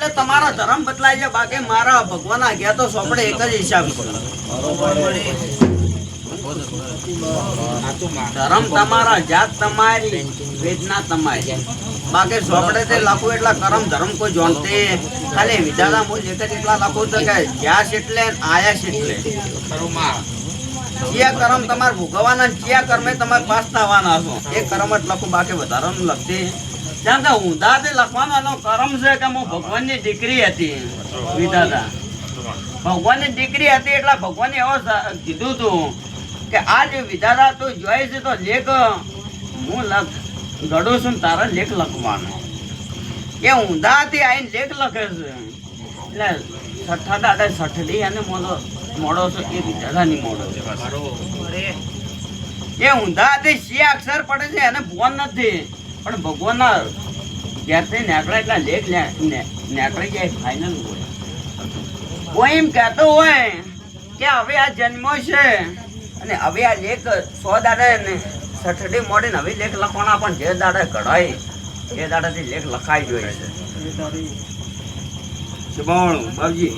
એટલે તમારા ધર્મ બદલાય છે, બાકી મારા ભગવાન ગયા તો સોપડે એક જ હિસાબ છે. ધર્મ તમારા, જાત તમારી, વેદના તમારી, બાકી સોપડે તે લખું એટલા કરમ ધર્મ કોઈ જાણતે ખાલી વિધાતા હું એક જ એટલા લખું તો કે જ્યાસ એટલે આયાસ એટલે કયા કરમ તમારે ભોગવવાના, કયા કર્મે તમારે પાસ થવાના છો એ કરમ જ લખું, બાકી વધારાનું લખતી કારણ કે ઊંધા તે લખવાનો એનો કરમ છે કે હું ભગવાનની દીકરી હતી. વિધાતા ભગવાનની દીકરી હતી એટલે ભગવાને એવો કીધું તું કે આ જે વિધાતા તું જોઈ છે તો લેખ હું ઘડું છું તારા લેખ લખવાનો. એ ઊંધાથી આવીને લેખ લખે છે એટલે છઠ્ઠા દાદા છઠ્ઠી અને મોડો છો એ વિધાતાની મોડો છે. એ ઊંધાથી શી અક્ષર પડે છે એને ભગવાન નથી, પણ ભગવાનના ઘેરથી નીકળે એટલે લેખ નીકળી જાય ફાઇનલ હોય. કોઈ એમ કહેતો હોય કે હવે આ જન્મો છે અને હવે આ લેખ 100 દાડા ને છઠ્ઠી મોડીને હવે લેખ લખવાના, પણ જે દાડા કઢાય એ દાડાથી લેખ લખાઈ જોઈએ છે. શિવાળું બાબજી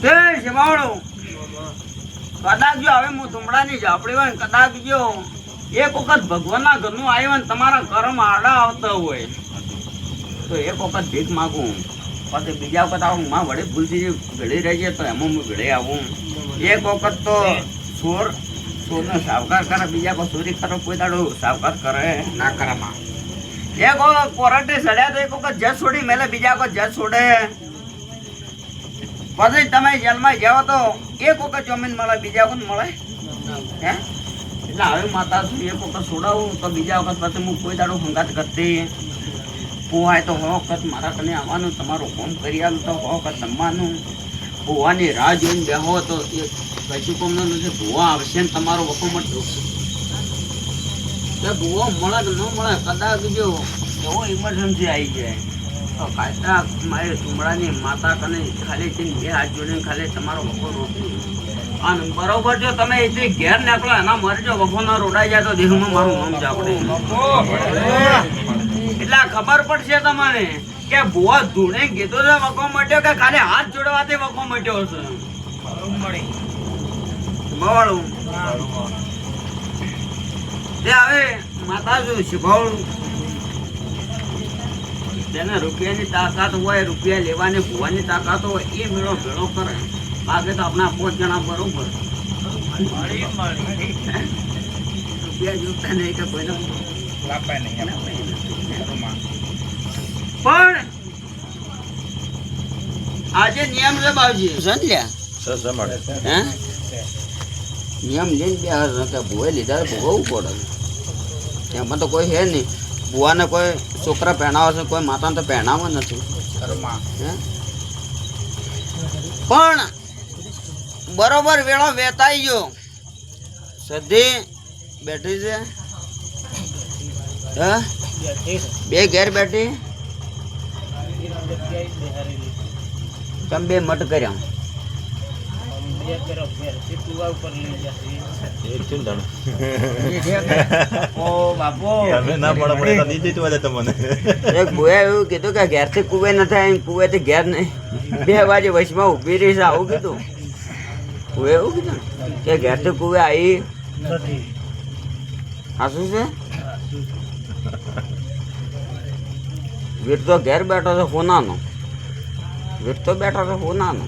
તે શિવાળું કદાચ જો હવે હું તુમડાની ઝાપડી હોય કદાચ જો એક વખત ભગવાનના ઘરનું આવ્યો ને તમારા કર્મ આડા આવતા હોય તો એક વખત ભીખ માગું, પછી બીજા વખત આવું માં વડે ભૂલથી ભેળી રહી જાય તો એમાં હું ભેળે આવું. એક વખત તો ચોરનો સાવકાર કરે, બીજા કોઈ ચોરી કરો કોઈ દાડો સાવકાર કરે ના કરામાં. એક વખત કોરટે ચડ્યા તો એક વખત જજ છોડી મેલે, બીજા વખત જજ છોડે, પછી તમે જેલમાં જાઓ તો એક વખત જમીન મળે, બીજા વખત મળે હે. એટલે હવે માતા છું એક વખત છોડાવું તો બીજા વખત પછી હું કોઈ દાડો હંગાત કરતી પોહાય તો 100 વખત મારા કને આવવાનું, તમારું કોમ કરી આવું તો 100 વખત જમવાનું. ભૂવાની રાહ જોઈને બેહો તો એ કશું કોમનો નથી, ભૂવા આવશે ને તમારો વખો મળતો ભૂવો મળે કે ન મળે કદાચ જો એવો ઇમરજન્સી આવી જાય તો કાયદા મારી તુમડાની માતા કને ખાલી છે 2 હાથ જોડીને ખાલી તમારો વખો રોકી અને બરોબર જો તમે એથી ઘેર નીકળો એના મરજો વખો ના રોડાઈ જાય તો દેહમાં મારું નામ જાપડે. એટલે ખબર પડશે તમને કે ભૂવા ધૂણે કીધું છે વખો મટ્યો કે ખાલી હાથ જોડવાથી વખો મટ્યો છે. તે હવે માતા જો શિભાવળું તેને રૂપિયાની તાકાત હોય, રૂપિયા લેવાની ભૂવાની તાકાત હોય એ મેળો ભેળો કરે, બાકી તો આપણા 5 જણા બરોબર રૂપિયા જોતા નહીં કે કોઈને પણ આજે નિયમ છે બાબજી સમજ્યા નિયમ લઈને બે ભૂએ લીધા ભોગવવું પડે. એમાં તો કોઈ હે નહીં, ભૂવાને કોઈ છોકરા પહેણાવે છે, કોઈ માતાને તો પહેણાવે નથી. પણ બરોબર વેળો વેતાઈ ગયો, સધી બેઠી છે બે ઘેર બેઠી તમે 2 મટ કર્યા એવું કીધું કે ઘેર થી કુવે ન થાય, કુવે થી ઘેર નહીં, 2 વાગે વચમાં ઉભી રહી છે આવું કીધું. કુવે એવું કીધું કે ઘેર થી કુવે આવી હાસું છે. વીર તો ઘેર બેઠો છે હોનાનો, વીર તો બેઠો છે હોનાનો,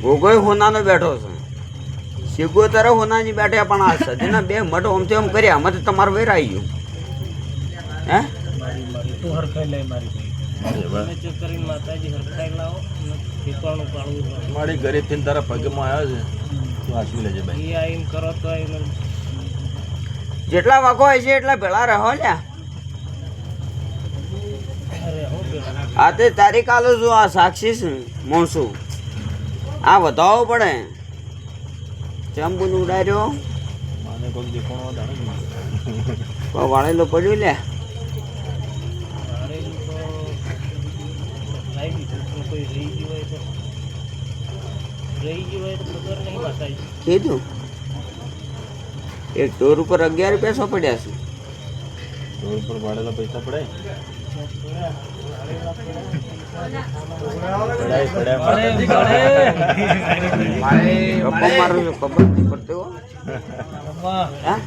ભોગોય હોનાનો બેઠો છે, સિગોતર હોનાની બેઠ્યા, પણ આ સદીના 2 મઠ ઓમથી ઓમ કર્યા આમાંથી તમારું વેર આવી ગયું હે. મારી ગરીબ થી તારા પગમાં આવ્યો છે વાંચવી લેજે ભાઈ. જેટલા વાકો હોય છે એટલા ભેળા રહો લ્યા. આ તે તારીખ આલો છું, આ સાક્ષી છે મોણસું, આ વધાવો પડે. ચંબુ ઉડાડ્યો વાળેલો પડ્યું લે. કીધું એક ટોર ઉપર 11 રૂપિયા પડ્યા છે. ટોર ઉપર ભાડેલા પૈસા પડે ગપ્પા મારું છું, ખબર નહીં પડતી હો. હા?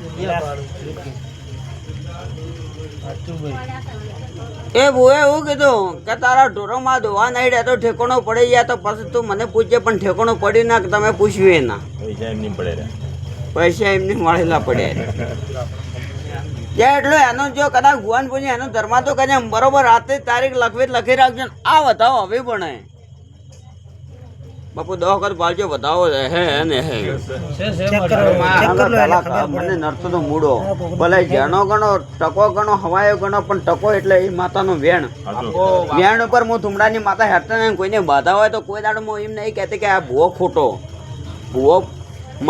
એ બોએ એવું કીધું કે તારા ઢોરોમાં ધોવા નહીં રહ્યા તો ઠેકોણો પડી ગયા તો પછી તું મને પૂછજે, પણ ઠેકોણો પડી ના કે તમે પૂછ્યું એના પૈસા એમ નહીં પડે રે. પૈસા એમને મળેલા પડ્યા ત્યાં એટલો એનો જો કદાચ ભુવન પૂછે એનો ધર્મ તો કદાચ બરોબર રાતે તારીખ લખી રાખજો ને આ વધાવો હવે ભણે બાપુ 10 વખત પાલજો વધાવો હે ને હે મને નડતો તો મૂડો ભલે જેનો ગણો ટકો ગણો હવાયો ગણો પણ ટકો એટલે એ માતાનું વેણ વેણ ઉપર હું થુમડાની માતા હેરતા નહીં કોઈને બાધા હોય તો કોઈ દાડો હું એમ નહીં કહેતી કે આ ભૂવો ખોટો ભૂવો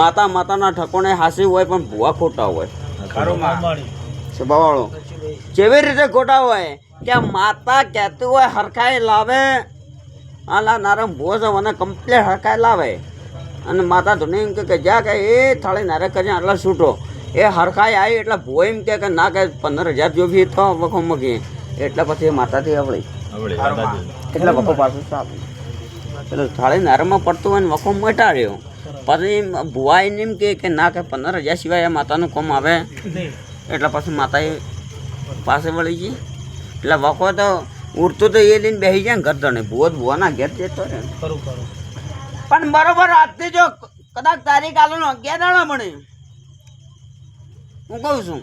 માતાના ઠકોણે હાસી હોય પણ ભૂવા ખોટા હોય સ્વભાવવાળો કેવી રીતે ખોટા હોય કે માતા કહેતી હોય હરખાઈ લાવે આલા નારમ ભોજ મને કમ્પ્લેટ હરખાઈ લાવે અને માતા ધોની એમ કે જા કે એ થાળી નારે કરીને આટલા છૂટો એ હરખાઈ આવી એટલે ભો એમ કે ના કે 15,000 જો બી તો વખો મૂકી એટલે પછી માતાથી આવડી એટલે વખો પાછું સાફ એટલે થાળી નારામાં પડતું હોય ને વખો મોટા રહ્યો પછી ભુવા એને એમ કે ના કે 15,000 સિવાય આ માતાનું કોમ આવે એટલે પછી માતાએ પાસે વળી ગઈ એટલે વખો તો ઉડતું તો એ લઈને બેસી જાય ને ઘર ધણે ભુવાના ઘેર જતો રહે પણ બરોબર આજથી જો કદાચ તારીખ આલો 11 દાડા બને હું કહું છું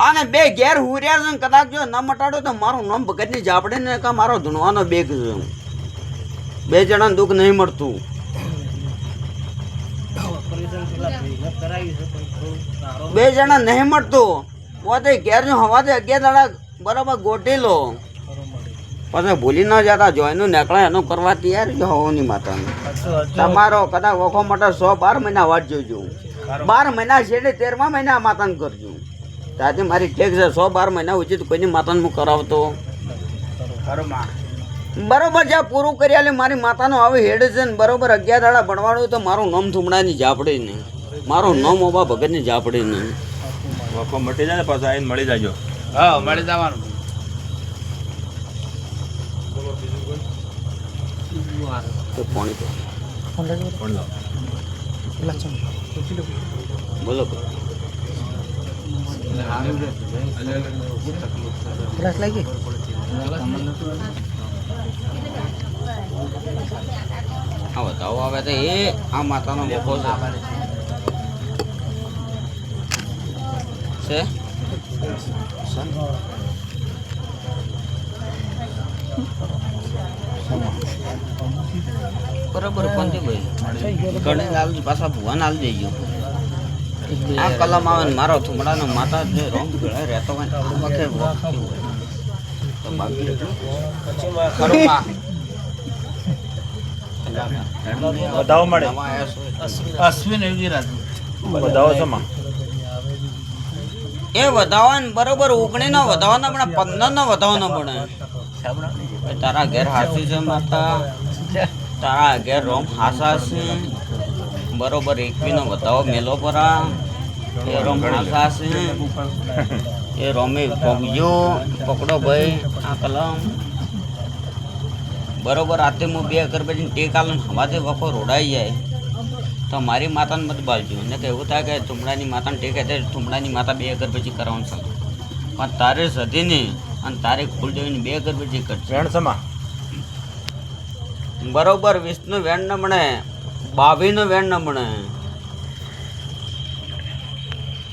અને બે ઘેર હુર્યા છે કદાચ જો ન મટાડો તો મારું નામ ભગતની જાપડે ને કે મારો ધૂણવાનો બેગ છે બે જણાને દુઃખ નહીં મળતું બે જણા નહીં મળતું પોતે ઘેર જો હવાથી 11 દાડા બરાબર ગોઠી લો પછી ભૂલી ન જતા જોઈનું નીકળે એનું કરવા તૈયાર જો હોવાની માતાનું તમારો કદાચ વખો માટે 112 મહિના વાટ જોજો 12 મહિના છેડે 13મા મહિના માતાને કરજો ત્યાંથી મારી ઠેક છે 112 મહિના ઉચિત કોઈની માતાને હું કરાવતો બરોબર જ્યાં પૂરું કરી આલે મારી માતાનો હવે હેડ છે ને બરોબર 11 દાડા ભણવાડું તો મારું નામ થુમડાની જાપડે નહીં મારું નામ ઓબા ભગતની જાપડે નહીં વખો મટી જાય ને પાછા આવીને મળી જાજો. હા મળી જવાનું તો પાણી તો પણ લાવ. બોલો આ બતાવો આવે તો એ આ માતાનો મોકો છે બરાબર પંતીભાઈ ઘણી લાલ પાછા ભુવન હાલ દેજો આ કલમ આવે ને મારો થુમડાનો માતા જે રોંગ ભેળા રહેતો હોય ને આ વખતે તો બાકી વધાવો મળે અશ્વિન એવી રાજુ વધાવો છો માં એ વધાવાન બરોબર 19 નો વધાવાનો પણ 15 નો વધાવાનો પડે તારા ઘેર હાસી છે માતા તારા ઘેર રોમ હાસા છે બરોબર 21 નો વધાવો મેલો પરા એ રોમ હાસા છે એ રોમે પગજો પકડો ભાઈ આ કલમ બરોબર રાતે હું 2 અગરબત્તી ટેક આલું હવાથી વખો રોડાઈ જાય તો મારી માતાને મત બાળજો ને કે એવું થાય કે થુમડાની માતાને ટેકે તે થુમડાની માતા 2 અગરબત્તી કરવાનું છે પણ તારે સધીને અને તારે કુલદેવીની 2 અગરબત્તી કરશે વેણ સમા બરોબર 20 નું વેણ ન બને 22 નું વેણ ન બને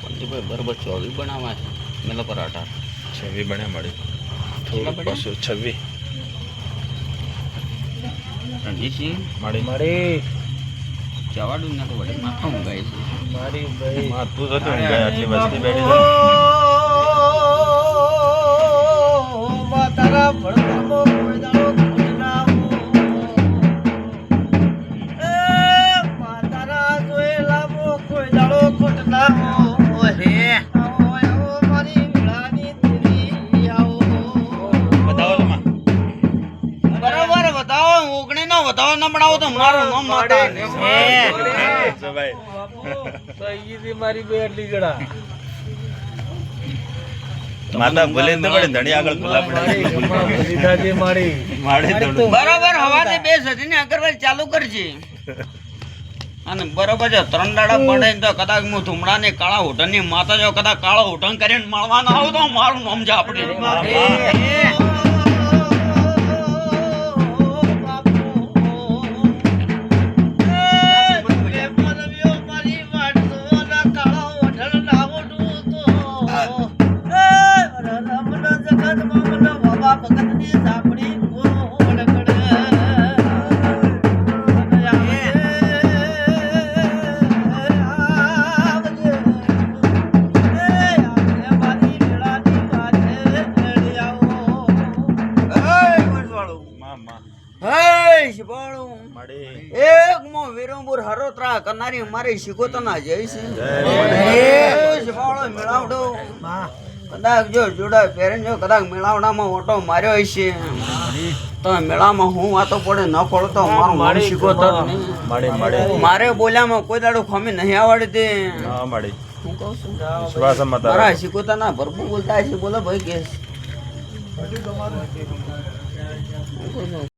પંતીભાઈ બરોબર 24 બનાવવા છે મેલો પર 18 26 બને મળી થોડું પાછું 26 રણજીતસિંહ મળી જવાડું ના તો વડે માથા ઊંઘાય છે મારી ભાઈ માથું થતું ઊંઘાય આટલી વસ્તી બેઠી છે તારા ભણતરનો કોઈ દાડો ખોટ ના હો તારા જોયેલામો કોઈ દાડો ખોટ ના હો હે આવો મારી વીણાની તેરી આવો બતાવો તો માં બરોબર બતાવો 19 નો વધાવો ન બનાવો તો મારું નામ માતા ભાઈ તો ઈ મારી બે આટલી ગડા માતા ભલે તો પડે ધણી આગળ ભલા પડે માડે દોડું બરોબર હવાથી 2 સદીની અગરબત્તી ચાલુ કરજે અને બરોબર છે 3 દાડા પડે ને તો કદાચ હું ધુમડાની કાળા હોટણની માતા જો કદાચ કાળો હોટણ કરીને મળવાનો આવું તો મારું નામ છે આપણે એક મો વીરંબુર હરોત્રા કરનારી મારી શિકોતના જય છે શિવાળો મેળાવડો કદાચ જો જોડા પહેરીને જો કદાચ મેળાવડામાં ઓટો માર્યો હશે તો મેળામાં હું વાતો પડે ન પડતો મારું નામ શિકોતર નહીં. મારે બોલ્યામાં કોઈ દાડો ખમી નહીં આવડતી હા માડી હું કહું છું વિશ્વાસ મત મારા શિકોતરના ભરપૂર બોલતા છે બોલો ભાઈ કેસ